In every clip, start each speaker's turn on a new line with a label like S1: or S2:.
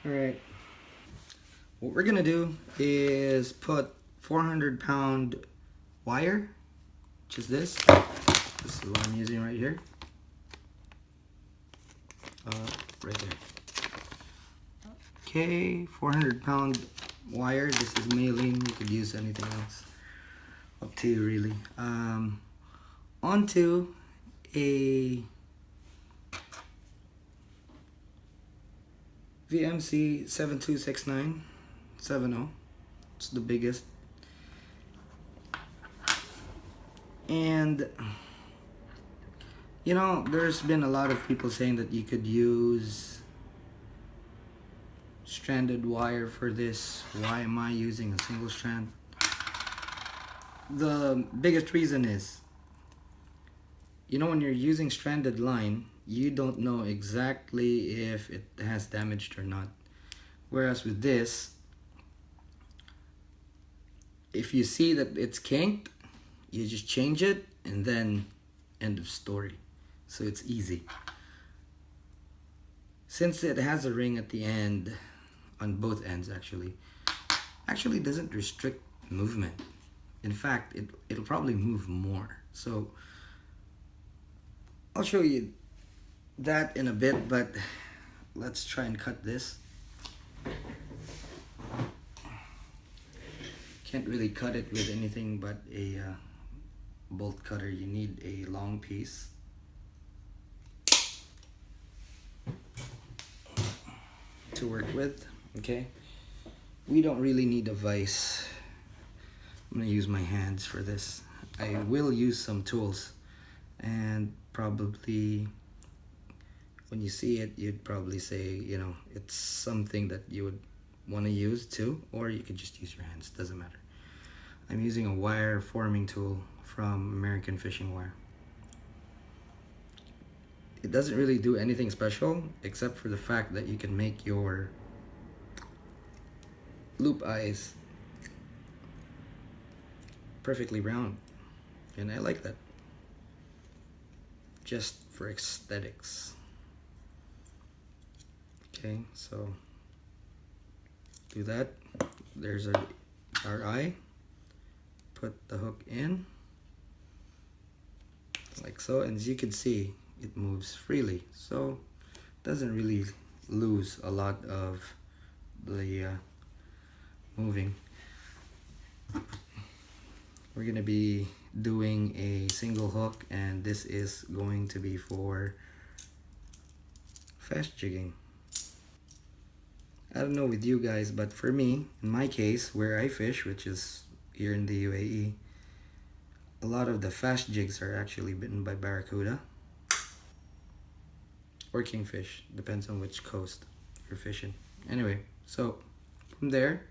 S1: Alright, what we're gonna do is put 400-pound wire, which is this. This is what I'm using right here. Right there. Okay, 400-pound wire. This is maling. You could use anything else. Up to you, really. Onto a VMC 726970. It's the biggest. And you know, there's been a lot of people saying that you could use stranded wire for this. Why am I using a single strand? The biggest reason is, you know, when you're using stranded line, you don't know exactly if it has damaged or not. Whereas with this, if you see that it's kinked, you just change it and then end of story. So it's easy. Since it has a ring at the end, on both ends actually doesn't restrict movement. In fact, it'll probably move more. So I'll show you that in a bit, but let's try and cut this. Can't really cut it with anything but a bolt cutter. You need a long piece. To work with, okay? We don't really need a vise. I'm gonna use my hands for this. I will use some tools, and probably when you see it, you'd probably say, you know, it's something that you would want to use too, or you could just use your hands, doesn't matter. I'm using a wire forming tool from American Fishing Wire. It doesn't really do anything special except for the fact that you can make your loop eyes perfectly round, and I like that, just for aesthetics. Okay, so do that. There's our eye. Put the hook in like so, and as you can see, it moves freely, so it doesn't really lose a lot of the moving. We're gonna be doing a single hook, and this is going to be for fast jigging. I don't know with you guys, but for me, in my case, where I fish, which is here in the UAE, a lot of the fast jigs are actually bitten by barracuda or kingfish, depends on which coast you're fishing. Anyway, so from there,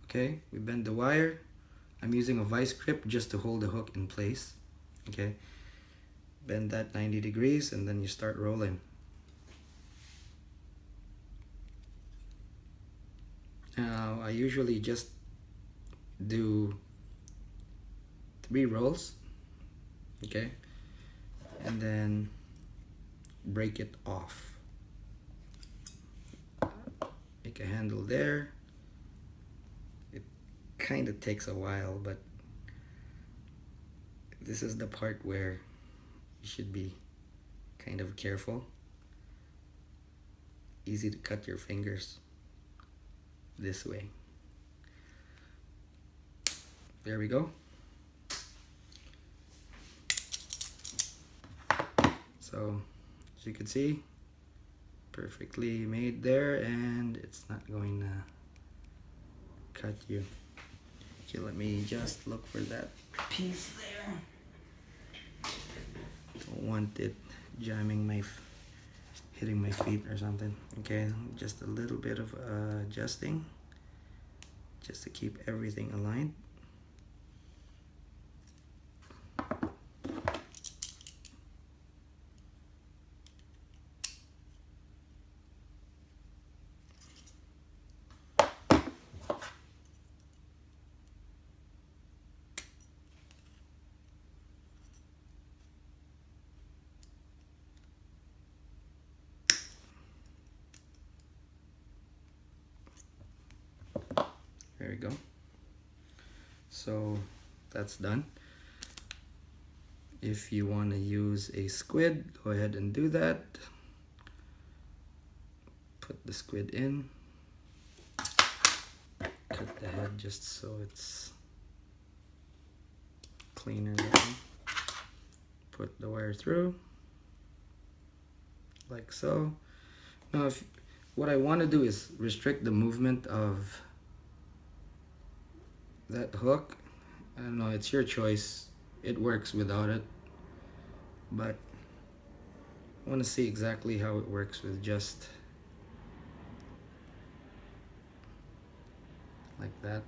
S1: okay, we bend the wire. I'm using a vice grip just to hold the hook in place. Okay, bend that 90 degrees and then you start rolling. Now I usually just do 3 rolls, okay, and then break it off. Make a handle there. It kind of takes a while, but this is the part where you should be kind of careful. Easy to cut your fingers this way. There we go. So as you can see, perfectly made there, and it's not going to cut you. Okay, let me just look for that piece there. Don't want it jamming hitting my feet or something. Okay, just a little bit of adjusting just to keep everything aligned. There we go. So that's done. If you want to use a squid, go ahead and do that. Put the squid in. Cut the head just so it's cleaner there. Put the wire through, like so. Now, what I want to do is restrict the movement of that hook. I don't know, it's your choice. It works without it, but I want to see exactly how it works with just like that.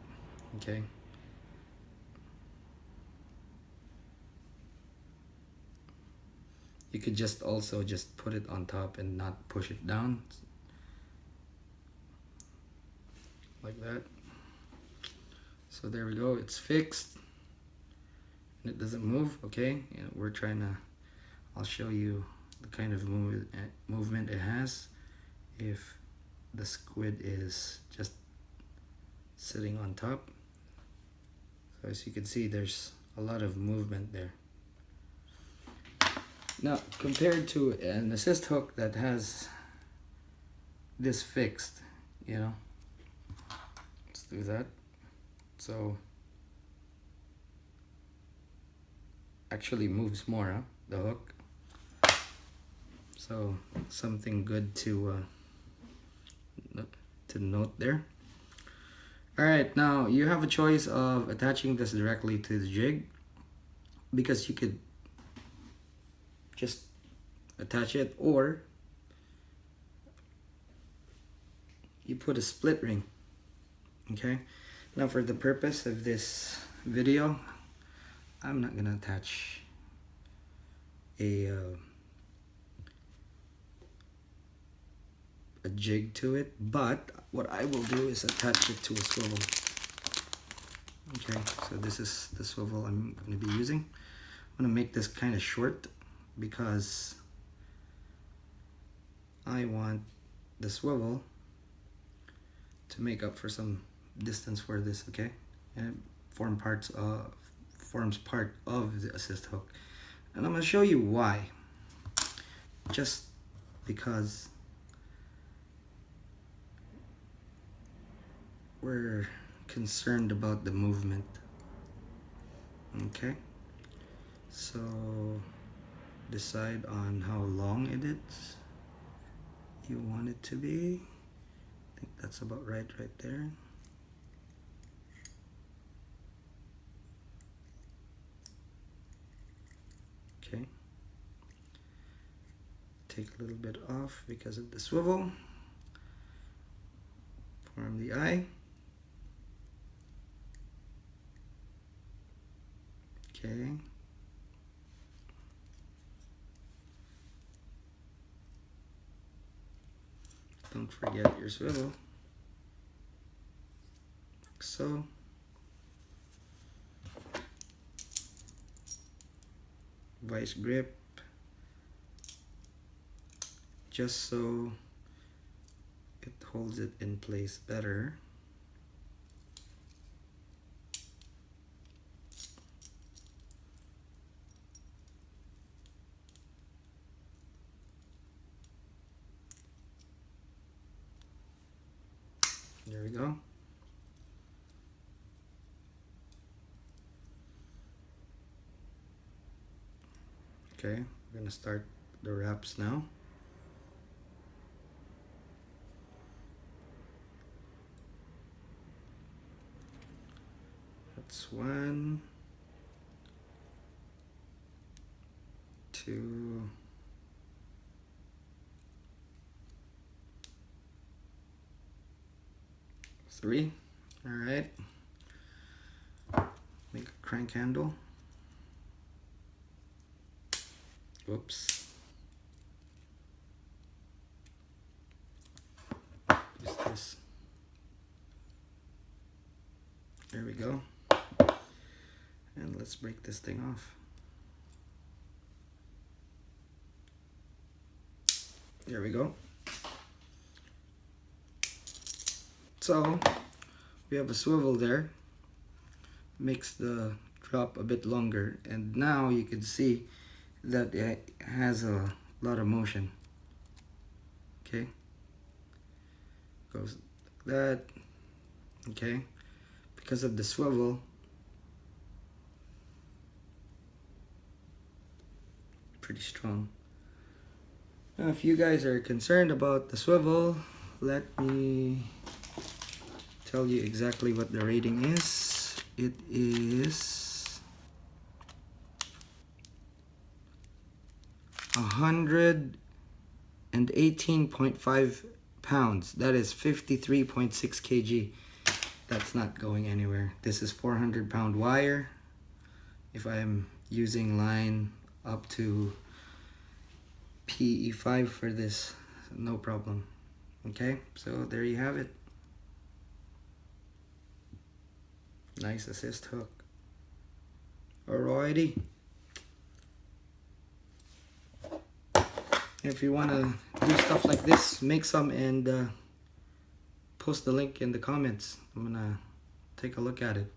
S1: Okay. You could just also just put it on top and not push it down, like that. So there we go, it's fixed and it doesn't move. Okay, and we're trying to, I'll show you the kind of movement it has if the squid is just sitting on top. So as you can see, there's a lot of movement there. Now, compared to an assist hook that has this fixed, you know, let's do that. So actually moves more, huh? The hook. So something good to note there. All right, now you have a choice of attaching this directly to the jig, because you could just attach it, or you put a split ring. Okay, now for the purpose of this video, I'm not gonna attach a jig to it, but what I will do is attach it to a swivel. Okay, so this is the swivel I'm going to be using. I'm going to make this kind of short because I want the swivel to make up for some distance for this. Okay, and it forms part of the assist hook, and I'm going to show you why. Just because we're concerned about the movement. Okay, so decide on how long it is you want it to be. I think that's about right there. Okay, take a little bit off because of the swivel. Form the eye. Okay. Don't forget your swivel. Like so. Vice grip. Just so it holds it in place better. There we go. Okay, we're gonna start the wraps now. That's 1, 2, 3. All right. Make a crank handle. Whoops. Use this. There we go. And let's break this thing off. There we go. So we have a swivel there, makes the drop a bit longer, and now you can see that it has a lot of motion. Okay, goes like that. Okay, because of the swivel, pretty strong. Now if you guys are concerned about the swivel, let me tell you exactly what the rating is. It is 118.5 pounds. That is 53.6 kg. That's not going anywhere. This is 400-pound wire. If I'm using line up to PE5 for this, no problem. Okay, so there you have it. Nice assist hook. Alrighty. If you want to do stuff like this, make some and post the link in the comments. I'm gonna take a look at it.